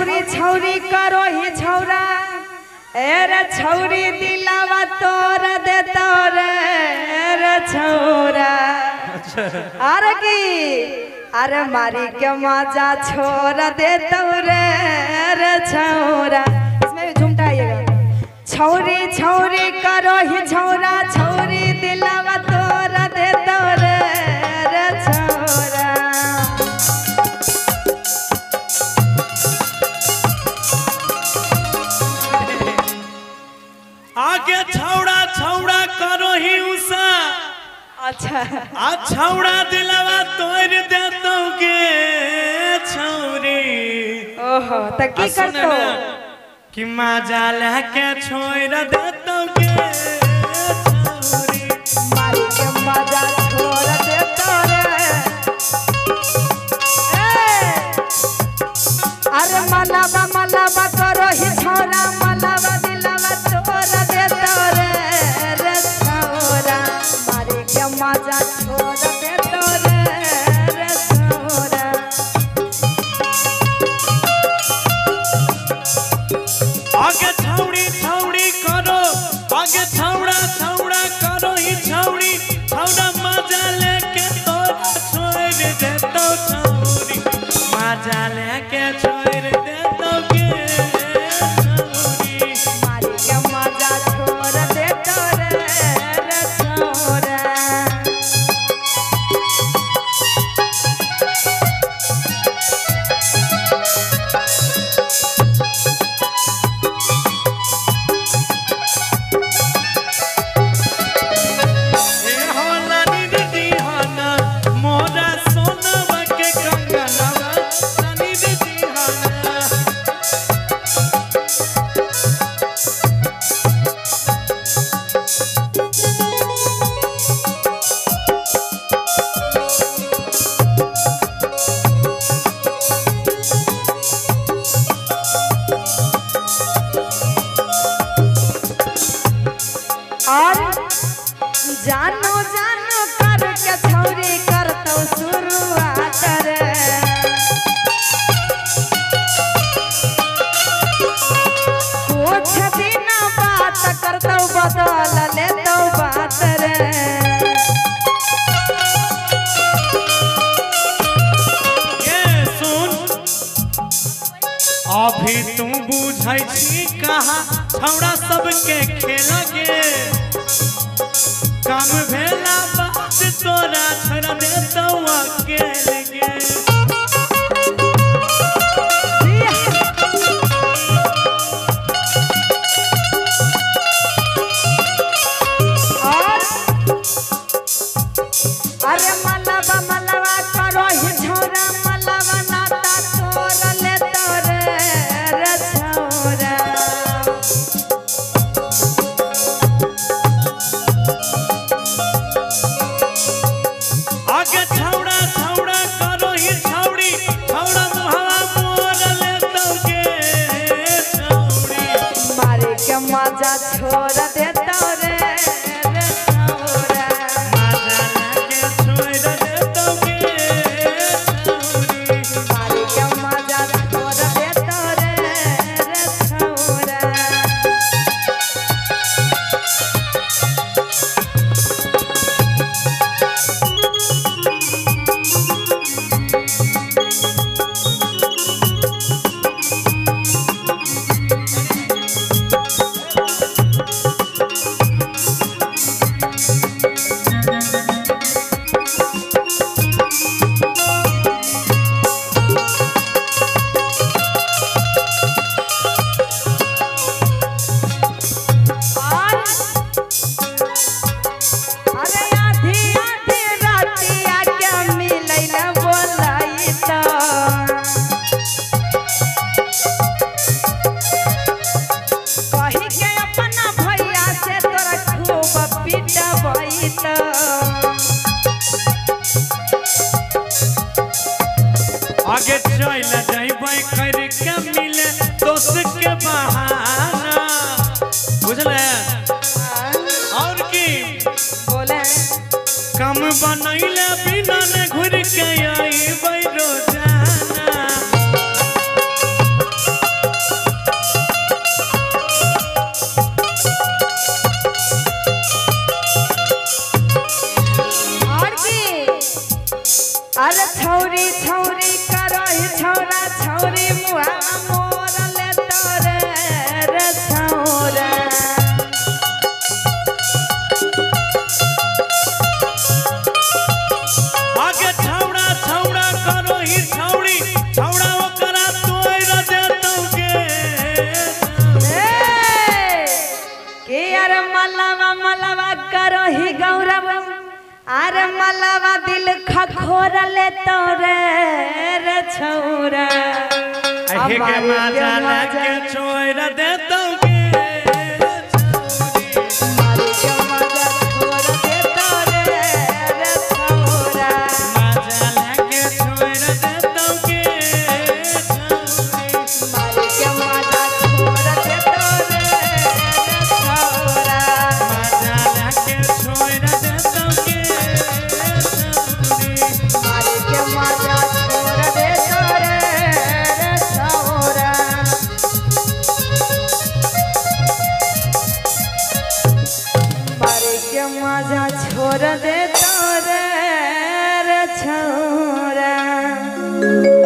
छौरी छौरी करो ही छौरा रे छौरी दिलावा तोर दे तोरे रे छौरा अरे की अरे मारी के मजा छोड़ दे तोरे रे छौरा। इसमें भी झूमता आइएगा। छौरी छौरी करो ही छौरा छौरी दिलावा तोर दे तोरे रे छौरा। आगे छौड़ा छौड़ा करो ही उषा अच्छा आ छौड़ा दिलवा तोड़ दे दोगे छौरी। ओहो तो की करतो कि मजा लेके छोड़ दे दोगे छौरी। मारी के मजा छोड़ दे तोरे अरे मलावा मलावा करो ही छौरा मलावा दिलावा तोड़ दे तोरे रे छौरा। मारी के मजा छोड़ दे तोरे रे छौरा। आगे छौड़ी छौड़ी करो आगे छौड़ा छौड़ा करो ही छौड़ी छौड़ा मजा लेके तोरा छोड़ दे दो छौरी। मजा लेके छोड़ दे दोगे छौरी। मारी के मजा छोड़ दे तोरे रे छौरा। और जानो जानो करके छौरी करतो शुरुआत रे कुछ दिन बात करतो बदल लेतो बात रे। ये सुन अभी तू बुझै छी कहा छौड़ा सबके खेला गे काम भेला बात तोरा छोड़ दे तो अकेले गे। अरे मलावा मलावा करो ही छौरा मलावा नाता तोर ले तोरे रे छौरा। आगे छौड़ा छौड़ा करो ही छौड़ी छौड़ा मुहावा मोर ले दोगे छौड़ी। मारे के मजा छोड़ दे तोरे रे छौरा। मजा लेके छोड़ दे दोगे छौड़ी। मारे के मजा छोड़ दे तोरे रे छौरा। अरे मलावा दिल खखोर ले तोरे रे छौरा अहे के मजा लेके छोड़ देता के मजा छोड़ दे तोरे रे छौरा।